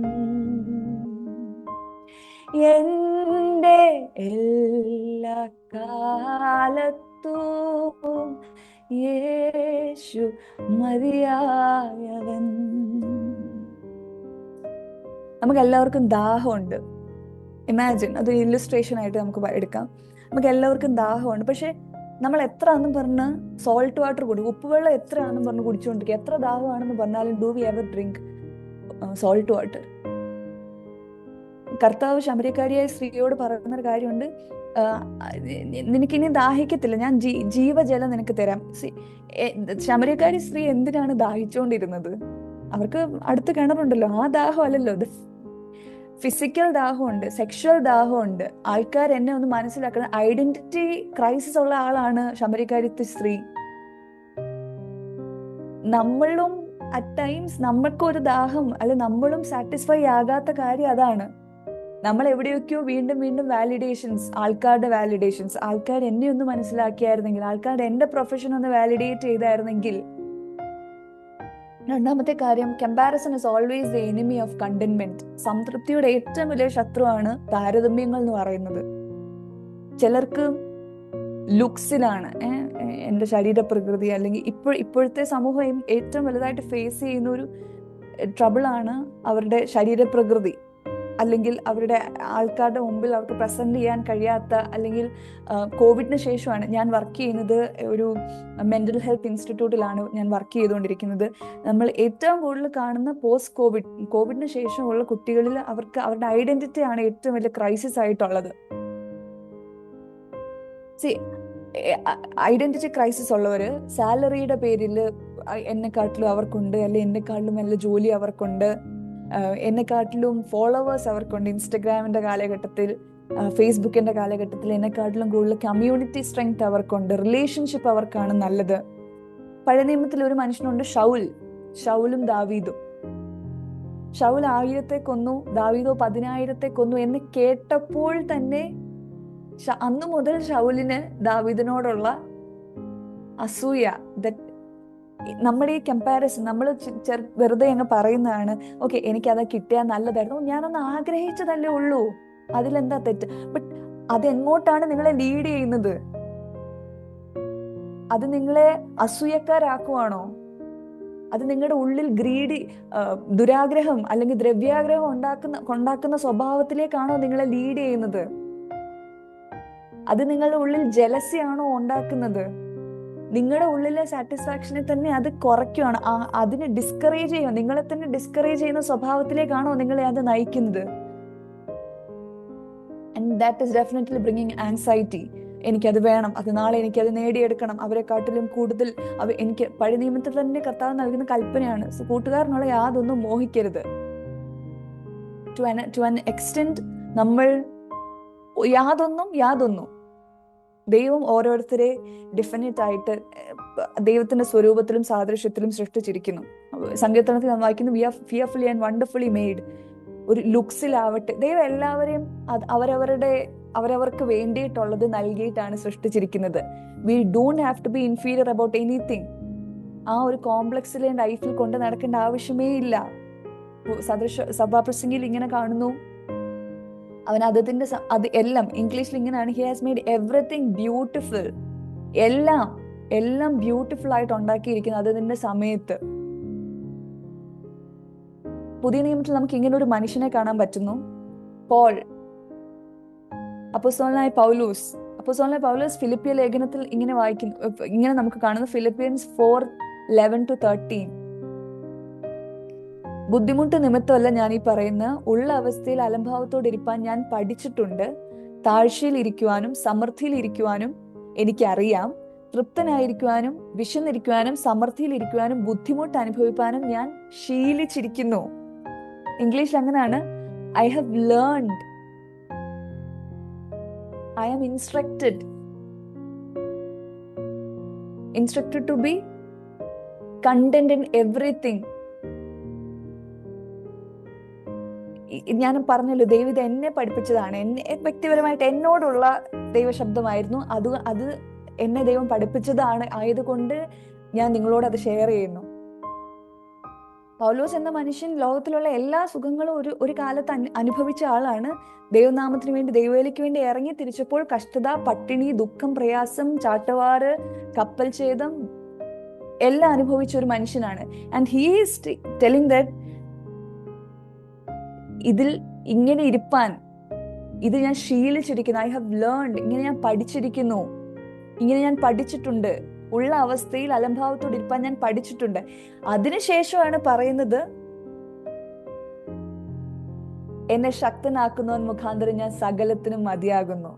എന്റെ എല്ലാ കാലത്തും യേശു മതിയായവൻ. നമുക്ക് എല്ലാവർക്കും ദാഹമുണ്ട്. ഇമാജിൻ, അത് ഇല്ലുസ്ട്രേഷൻ ആയിട്ട് നമുക്ക് എടുക്കാം. നമുക്ക് എല്ലാവർക്കും ദാഹമുണ്ട്. പക്ഷെ നമ്മൾ എത്ര ആണെന്ന് പറഞ്ഞ് സോൾട്ട് വാട്ടർ കുടിക്കും, ഉപ്പുവെള്ളം എത്ര ആണെന്ന് പറഞ്ഞ് കുടിച്ചുകൊണ്ടിരിക്കും. എത്ര ദാഹമാണെന്ന് പറഞ്ഞാലും do we ever drink salt water? കർത്താവ് ശമര്യക്കാരിയായ സ്ത്രീയോട് പറയുന്നൊരു കാര്യമുണ്ട്, നിനക്കിനി ദാഹിക്കത്തില്ല, ഞാൻ ജീവജലം നിനക്ക് തരാം. ശമര്യക്കാരി സ്ത്രീ എന്തിനാണ് ദാഹിച്ചുകൊണ്ടിരുന്നത്? അവർക്ക് അടുത്ത് കിണറുണ്ടല്ലോ. ആ ദാഹം അല്ലല്ലോ, ഫിസിക്കൽ ദാഹമുണ്ട്, സെക്ഷൽ ദാഹമുണ്ട്. ആൾക്കാർ എന്നെ ഒന്ന് മനസ്സിലാക്കണം, ഐഡന്റിറ്റി ക്രൈസിസ് ഉള്ള ആളാണ് ശമര്യക്കാരിത്തെ സ്ത്രീ. നമ്മളും അറ്റ് ടൈംസ് നമ്മൾക്കൊരു ദാഹം, അല്ലെ നമ്മളും സാറ്റിസ്ഫൈ ആകാത്ത കാര്യം അതാണ്. നമ്മൾ എവിടെയൊക്കെയോ വീണ്ടും വീണ്ടും വാലിഡേഷൻസ്, ആൾക്കാരുടെ വാലിഡേഷൻസ്, ആൾക്കാർ എന്നെ ഒന്ന് മനസ്സിലാക്കിയായിരുന്നെങ്കിൽ, ആൾക്കാരുടെ എന്റെ പ്രൊഫഷൻ ഒന്ന് വാലിഡേറ്റ് ചെയ്തായിരുന്നെങ്കിൽ. രണ്ടാമത്തെ കാര്യം, comparison is always the enemy of contentment. സംതൃപ്തിയുടെ ഏറ്റവും വലിയ ശത്രുവാണ് താരതമ്യങ്ങൾ എന്ന് പറയുന്നത്. ചിലർക്ക് ലുക്സിലാണ്. എൻ്റെ ശരീരപ്രകൃതി, അല്ലെങ്കിൽ ഇപ്പോഴത്തെ സമൂഹം ഏറ്റവും വലുതായിട്ട് ഫേസ് ചെയ്യുന്ന ഒരു ട്രബിളാണ് അവരുടെ ശരീരപ്രകൃതി, അല്ലെങ്കിൽ അവരുടെ ആൾക്കാരുടെ മുമ്പിൽ അവർക്ക് പ്രസന്റ് ചെയ്യാൻ കഴിയാത്ത, അല്ലെങ്കിൽ കോവിഡിന് ശേഷമാണ് ഞാൻ വർക്ക് ചെയ്യുന്നത്. ഒരു മെന്റൽ ഹെൽത്ത് ഇൻസ്റ്റിറ്റ്യൂട്ടിലാണ് ഞാൻ വർക്ക് ചെയ്തുകൊണ്ടിരിക്കുന്നത്. നമ്മൾ ഏറ്റവും കൂടുതൽ കാണുന്ന കോവിഡിന് ശേഷമുള്ള കുട്ടികളിൽ അവർക്ക് അവരുടെ ഐഡന്റിറ്റി ആണ് ഏറ്റവും വലിയ ക്രൈസിസ് ആയിട്ടുള്ളത്. ഐഡന്റിറ്റി ക്രൈസിസ് ഉള്ളവര് സാലറിയുടെ പേരിൽ എന്നെക്കാട്ടിലും അവർക്കുണ്ട്, അല്ലെ എന്നെക്കാട്ടിലും നല്ല ജോലി അവർക്കുണ്ട്, എന്നെക്കാട്ടിലും ഫോളോവേഴ്സ് അവർക്കുണ്ട്, ഇൻസ്റ്റഗ്രാമിന്റെ കാലഘട്ടത്തിൽ, ഫേസ്ബുക്കിന്റെ കാലഘട്ടത്തിൽ എന്നെക്കാട്ടിലും കൂടുതൽ കമ്മ്യൂണിറ്റി സ്ട്രെങ്ത് അവർക്കുണ്ട്, റിലേഷൻഷിപ്പ് അവർക്കാണ് നല്ലത്. പഴയ നിയമത്തിൽ ഒരു മനുഷ്യനുണ്ട്, ഷൗലും ദാവീദും. ഷൗൽ 1000 കൊന്നു, ദാവീദോ 10,000 കൊന്നു എന്ന് കേട്ടപ്പോൾ തന്നെ അന്നു മുതൽ ഷൗലിന് ദാവീദിനോടുള്ള അസൂയ. നമ്മുടെ ഈ കമ്പാരിസൺ നമ്മൾ വെറുതെ അങ്ങ് പറയുന്നതാണ്, ഓക്കെ എനിക്കത് കിട്ടിയാൽ നല്ലതായിരുന്നു, ഞാനൊന്ന് ആഗ്രഹിച്ചതല്ലേ ഉള്ളൂ, അതിലെന്താ തെറ്റ്? ബട്ട് അതെങ്ങോട്ടാണ് നിങ്ങളെ ലീഡ് ചെയ്യുന്നത്? അത് നിങ്ങളെ അസൂയക്കാരാക്കുവാണോ? അത് നിങ്ങളുടെ ഉള്ളിൽ ദുരാഗ്രഹം അല്ലെങ്കിൽ ദ്രവ്യാഗ്രഹം ഉണ്ടാക്കുന്ന സ്വഭാവത്തിലേക്കാണോ നിങ്ങളെ ലീഡ് ചെയ്യുന്നത്? അത് നിങ്ങളുടെ ഉള്ളിൽ ജലസിയാണോ ഉണ്ടാക്കുന്നത്? നിങ്ങളുടെ ഉള്ളിലെ സാറ്റിസ്ഫാക്ഷനെ തന്നെ അത് കുറയ്ക്കുകയാണ്, അതിനെ ഡിസ്കറേജ് ചെയ്യുക, നിങ്ങളെ തന്നെ ഡിസ്കറേജ് ചെയ്യുന്ന സ്വഭാവത്തിലേക്കാണോ നിങ്ങളെ അത് നയിക്കുന്നത്? And that is definitely bringing anxiety. എനിക്കത് വേണം, അത് നാളെ എനിക്കത് നേടിയെടുക്കണം, അവരെക്കാട്ടിലും കൂടുതൽ. എനിക്ക് പഴയ നിയമത്തിൽ തന്നെ കർത്താവ് നൽകുന്ന കൽപ്പനയാണ്, കൂട്ടുകാരനുള്ള യാതൊന്നും മോഹിക്കരുത്. ടു ആൻ എക്സ്റ്റെന്റ് നമ്മൾ യാതൊന്നും ദൈവം ഓരോരുത്തരെ ഡെഫിനറ്റ് ആയിട്ട് ദൈവത്തിന്റെ സ്വരൂപത്തിലും സാദൃശ്യത്തിലും സൃഷ്ടിച്ചിരിക്കുന്നു. സങ്കീർത്തനത്തിൽ നാം വായിക്കുന്നു, we are fearfully and wonderfully made. ഒരു ലുക്സിലാവട്ടെ, ദൈവം എല്ലാവരെയും അവരവർക്ക് വേണ്ടിയിട്ടുള്ളത് നൽകിയിട്ടാണ് സൃഷ്ടിച്ചിരിക്കുന്നത്. We don't have to be inferior about anything. ആ ഒരു കോംപ്ലക്സിലെ ലൈഫിൽ കൊണ്ട് നടക്കേണ്ട ആവശ്യമേ ഇല്ല. സഭാപ്രസംഗിയിൽ ഇങ്ങനെ കാണുന്നു, അവൻ അത് എല്ലാം ഇംഗ്ലീഷിൽ ഇങ്ങനെയാണ്, he has made everything beautiful. എല്ലാം ബ്യൂട്ടിഫുൾ ആയിട്ട് ഉണ്ടാക്കിയിരിക്കുന്നത് അതിന്റെ സമയത്ത്. പുതിയ നിയമത്തിൽ നമുക്ക് ഇങ്ങനെ ഒരു മനുഷ്യനെ കാണാൻ പറ്റുന്നു, പോൾ. അപ്പോസ്തലനായ പൗലോസ് ഫിലിപ്പിയ ലേഖനത്തിൽ ഇങ്ങനെ നമുക്ക് കാണുന്നു, ഫിലിപ്പിയൻസ് 4:11-13. ബുദ്ധിമുട്ട് നിമിത്തമല്ല ഞാൻ ഈ പറയുന്ന, ഉള്ള അവസ്ഥയിൽ അലംഭാവത്തോടിരിപ്പാൻ ഞാൻ പഠിച്ചിട്ടുണ്ട്. താഴ്ചയിൽ ഇരിക്കുവാനും സമൃദ്ധിയിൽ ഇരിക്കുവാനും എനിക്കറിയാം. തൃപ്തനായിരിക്കുവാനും വിശന്നിരിക്കുവാനും സമൃദ്ധിയിൽ ഇരിക്കുവാനും ബുദ്ധിമുട്ട് അനുഭവിപ്പാനും ഞാൻ ശീലിച്ചിരിക്കുന്നു. ഇംഗ്ലീഷിൽ അങ്ങനെയാണ്, I have learned, I am instructed to be content in everything. ഞാൻ പറഞ്ഞല്ലോ, ദൈവം ഇത് എന്നെ പഠിപ്പിച്ചതാണ്, എന്നെ വ്യക്തിപരമായിട്ട് എന്നോടുള്ള ദൈവശബ്ദമായിരുന്നു. അത് എന്നെ ദൈവം പഠിപ്പിച്ചതാണ്, ആയതുകൊണ്ട് ഞാൻ നിങ്ങളോട് അത് ഷെയർ ചെയ്യുന്നു. പൗലോസ് എന്ന മനുഷ്യൻ ലോകത്തിലുള്ള എല്ലാ സുഖങ്ങളും ഒരു കാലത്ത് അനുഭവിച്ച ആളാണ്. ദൈവനാമത്തിന് വേണ്ടി, ദൈവവേലയ്ക്ക് വേണ്ടി ഇറങ്ങി തിരിച്ചപ്പോൾ കഷ്ടത, പട്ടിണി, ദുഃഖം, പ്രയാസം, ചാട്ടവാറ്, കപ്പൽ ഛേദം എല്ലാം അനുഭവിച്ച ഒരു മനുഷ്യനാണ്. And he is telling that ഇതിൽ ഇങ്ങനെ ഇരിപ്പാൻ, ഇത് ഞാൻ ശീലിച്ചിരിക്കുന്നു, ഐ ഹാവ് ലേൺഡ്, ഇങ്ങനെ ഞാൻ പഠിച്ചിരിക്കുന്നു, ഇങ്ങനെ ഞാൻ പഠിച്ചിട്ടുണ്ട്, ഉള്ള അവസ്ഥയിൽ അലംഭാവത്തോട് ഇരിപ്പാൻ ഞാൻ പഠിച്ചിട്ടുണ്ട്. അതിനുശേഷമാണ് പറയുന്നത്, എന്നെ ശക്തനാക്കുന്നവൻ മുഖാന്തരം ഞാൻ സകലത്തിനും മതിയാകുന്നു.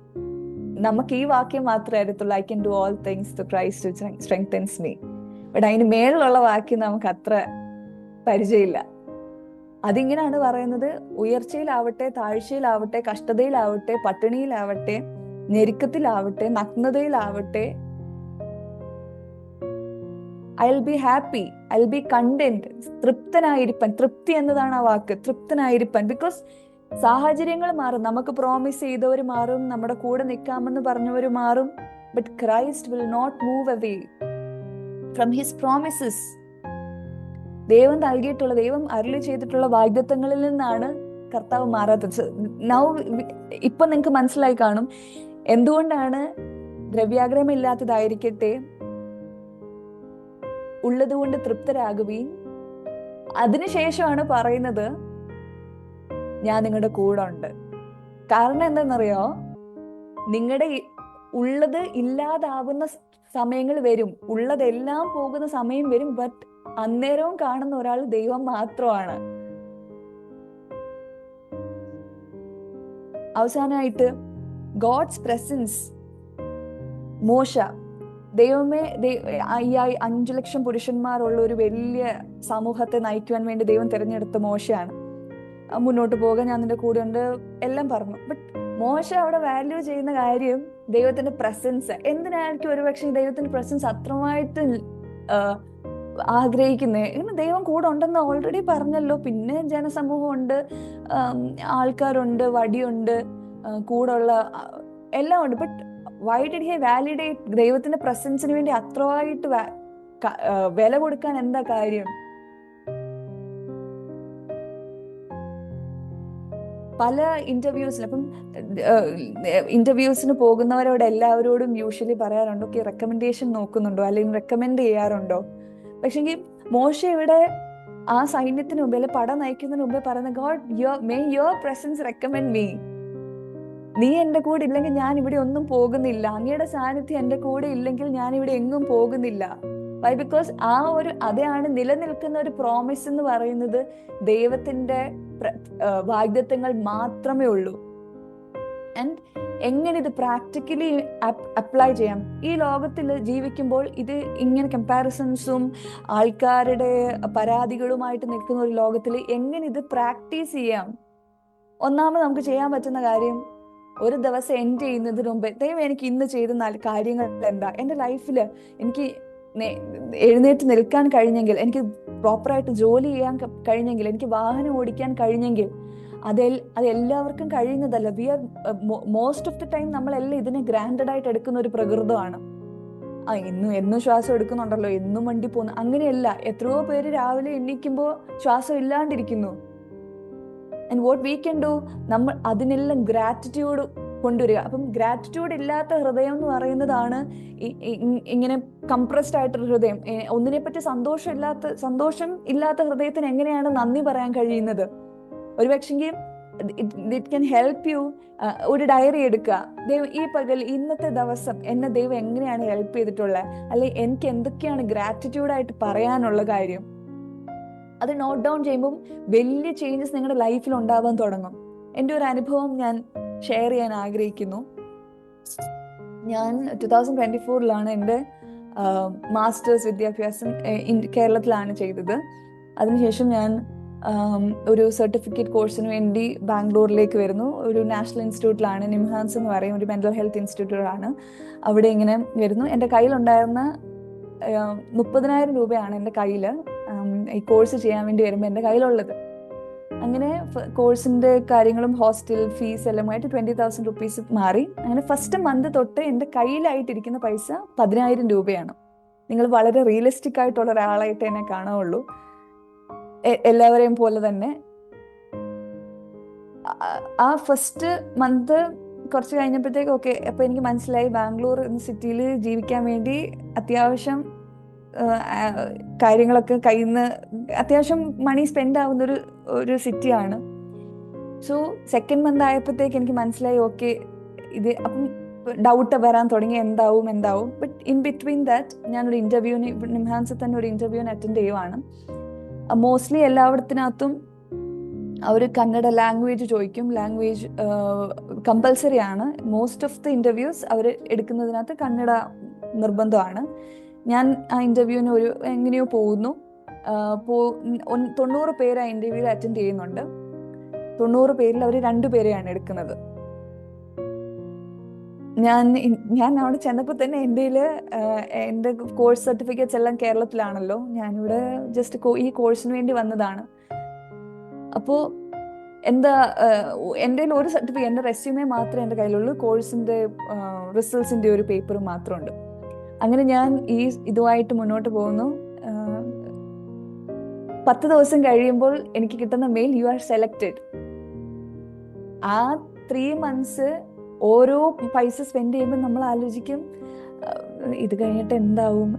നമുക്ക് ഈ വാക്യം മാത്രമേ അറിയത്തുള്ളൂ, I can do all things through Christ who strengthens me. But അതിന് മേളിലുള്ള വാക്യം നമുക്ക് അത്ര പരിചയമില്ല. അതിങ്ങനെയാണ് പറയുന്നത്, ഉയർച്ചയിലാവട്ടെ, താഴ്ചയിലാവട്ടെ, കഷ്ടതയിലാവട്ടെ, പട്ടിണിയിലാവട്ടെ, ഞെരുക്കത്തിലാവട്ടെ, നഗ്നതയിലാവട്ടെ, I will be happy, I will be content. തൃപ്തനായിരിപ്പൻ, തൃപ്തി എന്നതാണ് ആ വാക്ക്, തൃപ്തനായിരിപ്പൻ. ബിക്കോസ് സാഹചര്യങ്ങൾ മാറും, നമുക്ക് പ്രോമിസ് ചെയ്തവർ മാറും, നമ്മുടെ കൂടെ നിൽക്കാമെന്ന് പറഞ്ഞവർ മാറും. But Christ will not move away from his promises. ദൈവം നൽകിയിട്ടുള്ള, ദൈവം അരുളി ചെയ്തിട്ടുള്ള വാഗ്ദത്തങ്ങളിൽ നിന്നാണ് കർത്താവ് മാറാത്തത്. ഇപ്പൊ നിങ്ങൾക്ക് മനസ്സിലായി കാണും എന്തുകൊണ്ടാണ് ദ്രവ്യാഗ്രഹമില്ലാത്തതായിരിക്കട്ടെ, ഉള്ളതുകൊണ്ട് തൃപ്തരാകുവീൻ. അതിനുശേഷമാണ് പറയുന്നത്, ഞാൻ നിങ്ങളുടെ കൂടെ ഉണ്ട്. കാരണം എന്താണെന്നറിയോ? നിങ്ങളുടെ ഉള്ളത് ഇല്ലാതാവുന്ന സമയങ്ങൾ വരും, ഉള്ളതെല്ലാം പോകുന്ന സമയം വരും. ബട്ട് അന്നേരവും കാണുന്ന ഒരാൾ ദൈവം മാത്രമാണ്. അവസാനമായിട്ട് ഗോഡ്സ് പ്രസൻസ്. മോശ, ദൈവമേ, 5 ലക്ഷം പുരുഷന്മാരുള്ള ഒരു വലിയ സമൂഹത്തെ നയിക്കുവാൻ വേണ്ടി ദൈവം തിരഞ്ഞെടുത്ത മോശയാണ്. മുന്നോട്ട് പോകാൻ ഞാൻ നിന്റെ കൂടെ ഉണ്ട് എല്ലാം പറഞ്ഞു. ബട്ട് മോശ അവിടെ വാല്യൂ ചെയ്യുന്ന കാര്യം ദൈവത്തിന്റെ പ്രസൻസ്. എന്തിനായിരിക്കും ഒരുപക്ഷെ ദൈവത്തിന്റെ പ്രസൻസ് അത്രമായിട്ട് ആഗ്രഹിക്കുന്നേ? ഇങ്ങനെ ദൈവം കൂടെ ഉണ്ടെന്ന് ഓൾറെഡി പറഞ്ഞല്ലോ. പിന്നെ ജനസമൂഹം ഉണ്ട്, ആൾക്കാരുണ്ട്, വടിയുണ്ട്, കൂടെയുള്ള എല്ലാം ഉണ്ട്. But why did he validate ദൈവത്തിന്റെ പ്രസൻസിന് വേണ്ടി അത്രമായിട്ട് വില കൊടുക്കാൻ എന്താ കാര്യം? പല ഇന്റർവ്യൂസിന്, അപ്പം ഇന്റർവ്യൂസിന് പോകുന്നവരോട് എല്ലാവരോടും യൂഷ്വലി പറയാറുണ്ട്, ഓക്കെ റെക്കമെൻഡേഷൻ നോക്കുന്നുണ്ടോ, അല്ലെങ്കിൽ റെക്കമെൻഡ് ചെയ്യാറുണ്ടോ? പക്ഷെങ്കിൽ മോശ ഇവിടെ ആ സൈന്യത്തിന് മുമ്പേ, അല്ലെ പട നയിക്കുന്നതിന് മുമ്പേ പറയുന്ന, God may your presence recommend me. നീ എന്റെ കൂടെ ഇല്ലെങ്കിൽ ഞാൻ ഇവിടെ ഒന്നും പോകുന്നില്ല. അങ്ങയുടെ സാന്നിധ്യം എന്റെ കൂടെ ഇല്ലെങ്കിൽ ഞാൻ ഇവിടെ എങ്ങും പോകുന്നില്ല. വൈ? ബിക്കോസ് അതാണ് നിലനിൽക്കുന്ന ഒരു പ്രോമിസ് എന്ന് പറയുന്നത്. ദൈവത്തിന്റെ വാഗ്ദത്തങ്ങൾ മാത്രമേ ഉള്ളൂ. ആൻഡ് എങ്ങനെ ഇത് പ്രാക്ടിക്കലി അപ്ലൈ ചെയ്യാം? ഈ ലോകത്തിൽ ജീവിക്കുമ്പോൾ ഇത് ഇങ്ങനെ കമ്പാരിസൺസും ആൾക്കാരുടെ പരാതികളുമായിട്ട് നിൽക്കുന്ന ഒരു ലോകത്തിൽ എങ്ങനെ ഇത് പ്രാക്ടീസ് ചെയ്യാം? ഒന്നാമത് നമുക്ക് ചെയ്യാൻ പറ്റുന്ന കാര്യം, ഒരു ദിവസം എൻഡ് ചെയ്യുന്നതിന് മുമ്പ് ദൈവം എനിക്ക് ഇന്ന് ചെയ്ത കാര്യങ്ങൾ എന്താ, എൻ്റെ ലൈഫിൽ എനിക്ക് എഴുന്നേറ്റ് നിൽക്കാൻ കഴിഞ്ഞെങ്കിൽ, എനിക്ക് പ്രോപ്പറായിട്ട് ജോലി ചെയ്യാൻ കഴിഞ്ഞെങ്കിൽ, എനിക്ക് വാഹനം ഓടിക്കാൻ കഴിഞ്ഞെങ്കിൽ, അത് എല്ലാവർക്കും കഴിയുന്നതല്ല. മോസ്റ്റ് ഓഫ് ദി ടൈം നമ്മളെല്ലാം ഇതിനെ ഗ്രാൻഡഡ് ആയിട്ട് എടുക്കുന്ന ഒരു പ്രകൃതമാണ്. എന്നും ശ്വാസം എടുക്കുന്നുണ്ടല്ലോ, എന്നും വണ്ടി പോകുന്നു, അങ്ങനെയല്ല. എത്രയോ പേര് രാവിലെ എണീക്കുമ്പോൾ ശ്വാസം ഇല്ലാണ്ടിരിക്കുന്നു. And what we can do, നമ്മൾ അതിനെല്ലാം ഗ്രാറ്റിറ്റ്യൂഡ് കൊണ്ടുവരിക. അപ്പം ഗ്രാറ്റിറ്റ്യൂഡ് ഇല്ലാത്ത ഹൃദയം എന്ന് പറയുന്നതാണ് ഇങ്ങനെ കംപ്രസ്ഡ് ആയിട്ടൊരു ഹൃദയം. ഒന്നിനെപ്പറ്റി സന്തോഷം ഇല്ലാത്ത ഹൃദയത്തിന് എങ്ങനെയാണ് നന്ദി പറയാൻ കഴിയുന്നത്? ഒരു പക്ഷെങ്കിൽ ഇറ്റ് ക്യാൻ ഹെൽപ്പ് യു. ഒരു ഡയറി എടുക്കുക. ദൈവം ഈ പകൽ, ഇന്നത്തെ ദിവസം എന്നെ ദൈവം എങ്ങനെയാണ് ഹെൽപ്പ് ചെയ്തിട്ടുള്ളത്, അല്ലെങ്കിൽ എനിക്ക് എന്തൊക്കെയാണ് ഗ്രാറ്റിറ്റ്യൂഡായിട്ട് പറയാനുള്ള കാര്യം, അത് നോട്ട് ഡൗൺ ചെയ്യുമ്പോൾ വലിയ ചേഞ്ചസ് നിങ്ങളുടെ ലൈഫിൽ ഉണ്ടാവാൻ തുടങ്ങും. എൻ്റെ ഒരു അനുഭവം ഞാൻ ഷെയർ ചെയ്യാൻ ആഗ്രഹിക്കുന്നു. ഞാൻ 2024 എൻ്റെ മാസ്റ്റേഴ്സ് വിദ്യാഭ്യാസം കേരളത്തിലാണ് ചെയ്തത്. അതിനുശേഷം ഞാൻ ഒരു സർട്ടിഫിക്കറ്റ് കോഴ്സിന് വേണ്ടി ബാംഗ്ലൂരിലേക്ക് വരുന്നു. ഒരു നാഷണൽ ഇൻസ്റ്റിറ്റ്യൂട്ടിലാണ്, നിംഹാൻസ് എന്ന് പറയും, ഒരു മെൻ്റൽ ഹെൽത്ത് ഇൻസ്റ്റിറ്റ്യൂട്ടാണ്. അവിടെ ഇങ്ങനെ വരുന്നു. എൻ്റെ കയ്യിലുണ്ടായിരുന്ന 30,000 രൂപയാണ് എൻ്റെ കയ്യിൽ ഈ കോഴ്സ് ചെയ്യാൻ വേണ്ടി വരുമ്പോൾ എൻ്റെ കയ്യിലുള്ളത്. അങ്ങനെ കോഴ്സിൻ്റെ കാര്യങ്ങളും ഹോസ്റ്റൽ ഫീസ് എല്ലാമായിട്ട് 20,000 റുപ്പീസ് മാറി. അങ്ങനെ ഫസ്റ്റ് മന്ത് തൊട്ട് എൻ്റെ കയ്യിലായിട്ടിരിക്കുന്ന പൈസ 10,000 രൂപയാണ്. നിങ്ങൾ വളരെ റിയലിസ്റ്റിക് ആയിട്ടുള്ള ഒരാളായിട്ട് എന്നെ കാണാവുള്ളൂ, എല്ലാവരെയും പോലെ തന്നെ. ആ ഫസ്റ്റ് മന്ത് കുറച്ച് കഴിഞ്ഞപ്പോഴത്തേക്ക് ഓക്കെ, അപ്പോൾ എനിക്ക് മനസ്സിലായി ബാംഗ്ലൂർ എന്ന സിറ്റിയിൽ ജീവിക്കാൻ വേണ്ടി അത്യാവശ്യം കാര്യങ്ങളൊക്കെ കയ്യിൽ നിന്ന് അത്യാവശ്യം മണി സ്പെൻഡ് ആവുന്ന ഒരു സിറ്റിയാണ്. സോ സെക്കൻഡ് മന്ത് ആയപ്പോഴത്തേക്ക് എനിക്ക് മനസ്സിലായി, ഓക്കെ ഇത് അപ്പം ഡൗട്ട് വരാൻ തുടങ്ങി, എന്താവും. ബട്ട് ഇൻ ബിറ്റ്വീൻ ദാറ്റ് ഞാനൊരു ഇൻ്റർവ്യൂവിന്, നിംഹാൻസിൽ തന്നെ ഒരു ഇൻ്റർവ്യൂവിന് അറ്റൻഡ് ചെയ്യുവാണ്. മോസ്റ്റ്ലി എല്ലായിടത്തിനകത്തും അവർ കന്നഡ ലാംഗ്വേജ് ചോദിക്കും. ലാംഗ്വേജ് കമ്പൽസറി ആണ്. മോസ്റ്റ് ഓഫ് ദി ഇൻ്റർവ്യൂസ് അവർ എടുക്കുന്നതിനകത്ത് കന്നഡ നിർബന്ധമാണ്. ഞാൻ ആ ഇൻ്റർവ്യൂവിന് എങ്ങനെയോ പോകുന്നു. 90 പേര് ആ ഇൻ്റർവ്യൂവിൽ അറ്റൻഡ് ചെയ്യുന്നുണ്ട്. 90 പേരിൽ അവർ 2 പേരെയാണ് എടുക്കുന്നത്. ഞാൻ അവിടെ ചെന്നപ്പോൾ തന്നെ എൻ്റെ കോഴ്സ് സർട്ടിഫിക്കറ്റ്സ് എല്ലാം കേരളത്തിലാണല്ലോ. ഞാനിവിടെ ജസ്റ്റ് ഈ കോഴ്സിന് വേണ്ടി വന്നതാണ്. അപ്പോൾ എൻ്റെ ഒരു സർട്ടിഫിക്കറ്റ്, എൻ്റെ റെസ്യൂമേ മാത്രമേ എൻ്റെ കയ്യിലുള്ളൂ. കോഴ്സിൻ്റെ റിസൾട്ട്സിൻ്റെ ഒരു പേപ്പർ മാത്രമുണ്ട്. അങ്ങനെ ഞാൻ ഇതുമായിട്ട് മുന്നോട്ട് പോകുന്നു. 10 ദിവസം കഴിയുമ്പോൾ എനിക്ക് കിട്ടുന്ന മെയിൽ, യു ആർ സെലക്റ്റഡ്. ആ 3 months ഓരോ പൈസ സ്പെൻഡ് ചെയ്യുമ്പോൾ നമ്മൾ ആലോചിക്കും, ഇത് കഴിഞ്ഞിട്ട്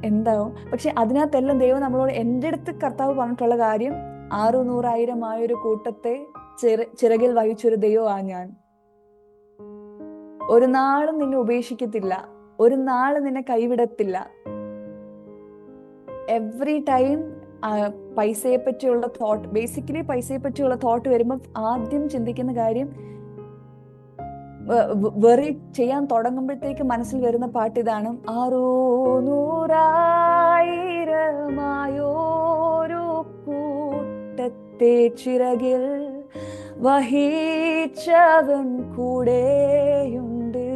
എന്താവും. പക്ഷെ അതിനകത്തെല്ലാം ദൈവം നമ്മളോട്, എൻ്റെ അടുത്ത് കർത്താവ് പറഞ്ഞിട്ടുള്ള കാര്യം, 600,000 ആയൊരു കൂട്ടത്തെ ചിറകിൽ വഹിച്ചൊരു ദൈവമാണ് ഞാൻ. ഒരു നാളും നിന്നെ ഉപേക്ഷിക്കത്തില്ല, ഒരു നാളും നിന്നെ കൈവിടത്തില്ല. എവറി ടൈം പൈസയെ പറ്റിയുള്ള തോട്ട്, ബേസിക്കലി പൈസയെ പറ്റിയുള്ള തോട്ട് വരുമ്പോൾ ആദ്യം ചിന്തിക്കുന്ന കാര്യം, വെറി ചെയ്യാൻ തുടങ്ങുമ്പോഴത്തേക്ക് മനസ്സിൽ വരുന്ന പാട്ട് ഇതാണ്: 600,000 കൂട്ടത്തെ ചിറകിൽ വഹിച്ചവൻ കൂടെയുണ്ട്,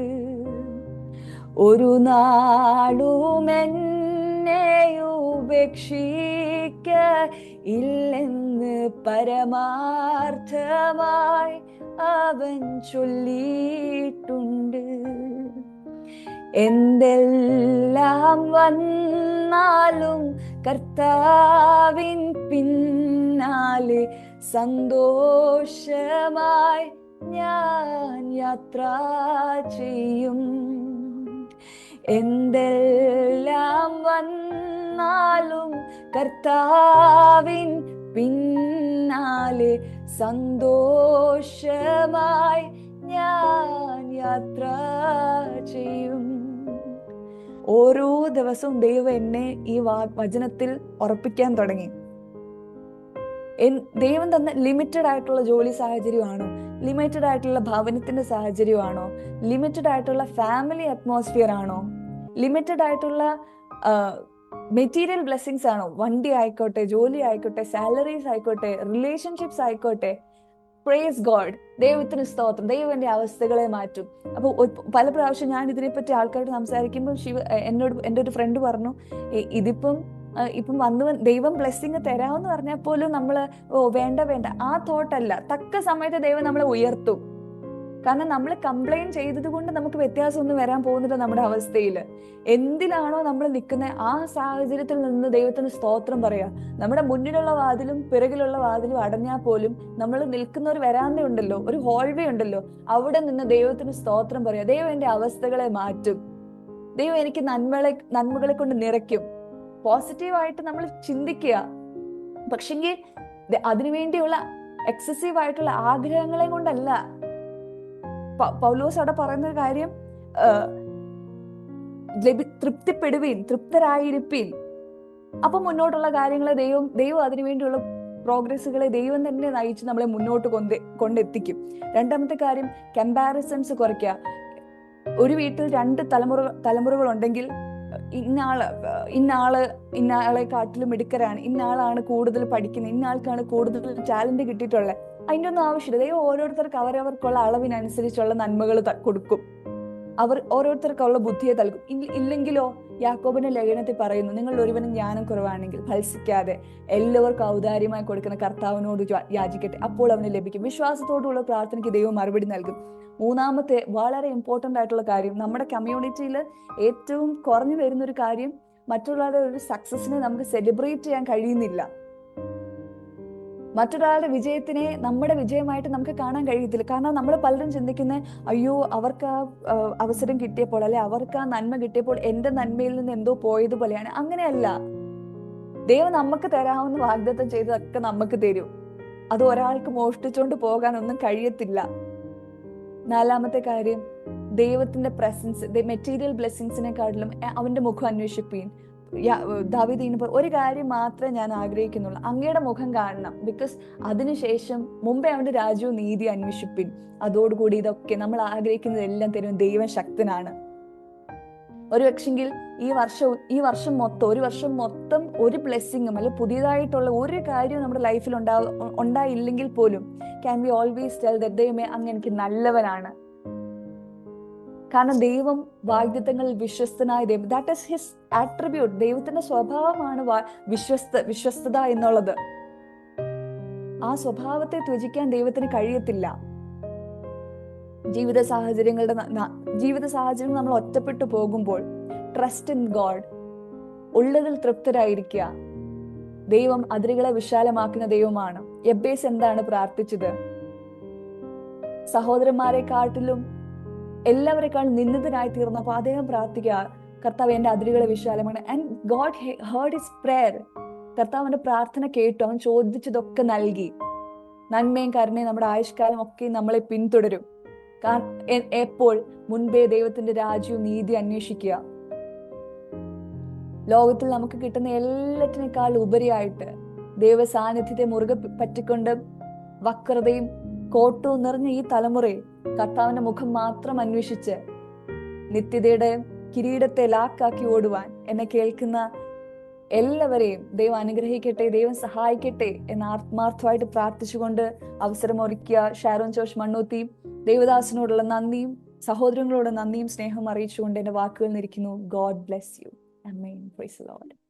ഒരു നാളും എന്നെ ഉപേക്ഷിക്ക ഇല്ലെന്ന് പരമാർത്ഥമായി അവൻ ചൊല്ലിയിട്ടുണ്ട്. എന്തെല്ലാം വന്നാലും കർത്താവിൻ പിന്നാലെ സന്തോഷമായി ഞാൻ യാത്ര ചെയ്യും. എന്തെല്ലാം വന്നാലും കർത്താവിൻ പിന്നാലെ സന്തോഷമായി ഞാൻ യാത്ര ചെയ്യും. ഓരോ ദിവസവും ദൈവം എന്നെ ഈ വചനത്തിൽ ഉറപ്പിക്കാൻ തുടങ്ങി. ദൈവം തന്ന ലിമിറ്റഡ് ആയിട്ടുള്ള ജോലി സാഹചര്യമാണോ, ലിമിറ്റഡ് ആയിട്ടുള്ള ഭവനത്തിന്റെ സാഹചര്യമാണോ, ലിമിറ്റഡ് ആയിട്ടുള്ള ഫാമിലി അറ്റ്മോസ്ഫിയർ ആണോ, ലിമിറ്റഡ് ആയിട്ടുള്ള മെറ്റീരിയൽ ബ്ലെസ്സിങ്സ് ആണോ, വണ്ടി ആയിക്കോട്ടെ, ജോലി ആയിക്കോട്ടെ, സാലറീസ് ആയിക്കോട്ടെ, റിലേഷൻഷിപ്സ് ആയിക്കോട്ടെ, പ്രേസ് ഗോഡ്, ദൈവത്തിന് സ്തോത്രം, ദൈവം എന്റെ അവസ്ഥകളെ മാറ്റും. അപ്പോൾ പല പ്രാവശ്യം ഞാൻ ഇതിനെപ്പറ്റി ആൾക്കാരോട് സംസാരിക്കുമ്പോൾ എൻ്റെ ഒരു ഫ്രണ്ട് പറഞ്ഞു, ഇപ്പം വന്ന് ദൈവം ബ്ലെസ്സിങ് തരാമെന്ന് പറഞ്ഞാൽ പോലും നമ്മള് വേണ്ട ആ തോട്ടല്ല. തക്ക സമയത്ത് ദൈവം നമ്മളെ ഉയർത്തും. കാരണം നമ്മൾ കംപ്ലൈന്റ് ചെയ്തത് കൊണ്ട് നമുക്ക് വ്യത്യാസമൊന്നും വരാൻ പോകുന്നില്ല നമ്മുടെ അവസ്ഥയിൽ. എന്തിലാണോ നമ്മൾ നിൽക്കുന്നത് ആ സാഹചര്യത്തിൽ നിന്ന് ദൈവത്തിന് സ്തോത്രം പറയാ. നമ്മുടെ മുന്നിലുള്ള വാതിലും പിറകിലുള്ള വാതിലും അടഞ്ഞാൽ പോലും നമ്മൾ നിൽക്കുന്ന ഒരു വരാന്ത ഉണ്ടല്ലോ, ഒരു ഹോൾവേ ഉണ്ടല്ലോ, അവിടെ നിന്ന് ദൈവത്തിന് സ്തോത്രം പറയാ. ദൈവം എന്റെ അവസ്ഥകളെ മാറ്റും, ദൈവം എനിക്ക് നന്മകളെ കൊണ്ട് നിറയ്ക്കും. പോസിറ്റീവായിട്ട് നമ്മൾ ചിന്തിക്കുക. പക്ഷെങ്കിൽ അതിനുവേണ്ടിയുള്ള എക്സസീവ് ആയിട്ടുള്ള ആഗ്രഹങ്ങളെ കൊണ്ടല്ല. പൗലോസ് അവിടെ പറയുന്ന കാര്യം, തൃപ്തിപ്പെടുവീൻ, തൃപ്തരായിരിപ്പീൻ. അപ്പൊ മുന്നോട്ടുള്ള കാര്യങ്ങളെ ദൈവം അതിനുവേണ്ടിയുള്ള പ്രോഗ്രസ്സുകളെ ദൈവം തന്നെ നയിച്ച് നമ്മളെ മുന്നോട്ട് കൊണ്ടെത്തിക്കും. രണ്ടാമത്തെ കാര്യം, കമ്പാരിസൺസ് കുറയ്ക്കുക. ഒരു വീട്ടിൽ 2 തലമുറകൾ ഉണ്ടെങ്കിൽ ഇന്നയാളെ കാട്ടിലും മിടുക്കരാണ്, ഇന്നയാളാണ് കൂടുതൽ പഠിക്കുന്നത്, ഇന്നയാൾക്കാണ് കൂടുതൽ ടാലന്റ് കിട്ടിയിട്ടുള്ളത്. അതിൻ്റെ ഒന്നും ആവശ്യമില്ല. ദൈവം ഓരോരുത്തർക്ക് അവരവർക്കുള്ള അളവിനനുസരിച്ചുള്ള നന്മകൾ കൊടുക്കും. അവർ ഓരോരുത്തർക്കുള്ള ബുദ്ധിയെ നൽകും. ഇല്ലെങ്കിലോ യാക്കോബിന്റെ ലേഖനത്തിൽ പറയുന്നു, നിങ്ങൾ ഒരുവനും ജ്ഞാനം കുറവാണെങ്കിൽ ഭത്സിക്കാതെ എല്ലാവർക്കും ഔദാര്യമായി കൊടുക്കുന്ന കർത്താവിനോട് യാചിക്കട്ടെ, അപ്പോൾ അവന് ലഭിക്കും. വിശ്വാസത്തോടുള്ള പ്രാർത്ഥനയ്ക്ക് ദൈവം മറുപടി നൽകും. മൂന്നാമത്തെ വളരെ ഇമ്പോർട്ടന്റ് ആയിട്ടുള്ള കാര്യം, നമ്മുടെ കമ്മ്യൂണിറ്റിയിൽ ഏറ്റവും കുറഞ്ഞു വരുന്ന ഒരു കാര്യം, മറ്റുള്ളവരുടെ ഒരു സക്സസിനെ നമുക്ക് സെലിബ്രേറ്റ് ചെയ്യാൻ കഴിയുന്നില്ല. മറ്റൊരാളുടെ വിജയത്തിനെ നമ്മുടെ വിജയമായിട്ട് നമുക്ക് കാണാൻ കഴിയത്തില്ല. കാരണം നമ്മൾ പലരും ചിന്തിക്കുന്നത്, അയ്യോ അവർക്ക് ആ അവസരം കിട്ടിയപ്പോൾ, അല്ലെ അവർക്ക് ആ നന്മ കിട്ടിയപ്പോൾ എന്റെ നന്മയിൽ നിന്ന് എന്തോ പോയതുപോലെയാണ്. അങ്ങനെയല്ല. ദൈവം നമുക്ക് തരാമെന്ന് വാഗ്ദത്തം ചെയ്തതൊക്കെ നമുക്ക് തരും. അത് ഒരാൾക്ക് മോഷ്ടിച്ചുകൊണ്ട് പോകാനൊന്നും കഴിയത്തില്ല. നാലാമത്തെ കാര്യം, ദൈവത്തിന്റെ പ്രസൻസ്, മെറ്റീരിയൽ ബ്ലെസ്സിങ്സിനെക്കാട്ടിലും അവന്റെ മുഖം അന്വേഷിപ്പീൻ. ദാവീദിന് ഒരു കാര്യം മാത്രമേ ഞാൻ ആഗ്രഹിക്കുന്നുള്ളൂ, അങ്ങയുടെ മുഖം കാണണം. ബിക്കോസ് അതിനുശേഷം മുമ്പേ അവന്റെ രാജ്യവും നീതി അന്വേഷിപ്പിൻ, അതോടുകൂടി ഇതൊക്കെ നമ്മൾ ആഗ്രഹിക്കുന്നതെല്ലാം തരും. ദൈവം ശക്തനാണ്. ഒരു പക്ഷെങ്കിൽ ഈ വർഷം മൊത്തം ഒരു ബ്ലെസ്സിങ്ങും അല്ലെ പുതിയതായിട്ടുള്ള ഒരു കാര്യവും നമ്മുടെ ലൈഫിൽ ഉണ്ടായില്ലെങ്കിൽ പോലും can we always tell that ദൈവമേ അങ്ങ് എനിക്ക് നല്ലവനാണ്. കാരണം ദൈവം വാഗ്ദത്തങ്ങളിൽ വിശ്വസ്തനായ ദൈവം. That is his attribute. ദൈവത്തിന്റെ സ്വഭാവമാണ് വിശ്വസ്തത എന്നുള്ളത്. ആ സ്വഭാവത്തെ ത്യജിക്കാൻ ദൈവത്തിന് കഴിയത്തില്ല. ജീവിത സാഹചര്യങ്ങൾ നമ്മൾ ഒറ്റപ്പെട്ടു പോകുമ്പോൾ ട്രസ്റ്റ് ഇൻ ഗോഡ്, ഉള്ളതിൽ തൃപ്തരായിരിക്കുക. ദൈവം അതിരുകളെ വിശാലമാക്കുന്ന ദൈവമാണ്. എബ്ബേസ് എന്താണ് പ്രാർത്ഥിച്ചത്? സഹോദരന്മാരെക്കാട്ടിലും എല്ലാവരെക്കാളും നിന്ദിതനായി തീർന്നപ്പോൾ അദ്ദേഹം പ്രാർത്ഥിക്കുക, കർത്താവ് എൻ്റെ അതിരുകളെ വിശാലമാണ്. And God heard his prayer. കർത്താവ് അവന്റെ പ്രാർത്ഥന കേട്ടു. അവൻ ചോദിച്ചതൊക്കെ നൽകി. നന്മയും കരുണയും നമ്മുടെ ആയുഷ്കാലം ഒക്കെ നമ്മളെ പിന്തുടരും. എപ്പോൾ മുൻപേ ദൈവത്തിന്റെ രാജ്യവും നീതി അന്വേഷിക്കുക. ലോകത്തിൽ നമുക്ക് കിട്ടുന്ന എല്ലാറ്റിനേക്കാൾ ഉപരിയായിട്ട് ദൈവ സാന്നിധ്യത്തെ മുറുകെ പറ്റിക്കൊണ്ട് വക്രതയും കോട്ടവും നിറഞ്ഞ ഈ തലമുറയിൽ കർത്താവിന്റെ മുഖം മാത്രം അന്വേഷിച്ച് നിത്യതയുടെ കിരീടത്തെ ലാക്കാക്കി ഓടുവാൻ എന്നെ കേൾക്കുന്ന എല്ലാവരെയും ദൈവം അനുഗ്രഹിക്കട്ടെ, ദൈവം സഹായിക്കട്ടെ എന്ന് ആത്മാർത്ഥമായിട്ട് പ്രാർത്ഥിച്ചുകൊണ്ട് അവസരമൊരുക്കിയ ഷാരോൺ ജോഷ് മണ്ണൂത്തി ദേവദാസിനോടുള്ള നന്ദിയും സഹോദരങ്ങളോട് നന്ദിയും സ്നേഹവും അറിയിച്ചുകൊണ്ട് എന്റെ വാക്കുകൾ നിരിക്കുന്നു. God bless you. ആമേൻ. Praise the Lord.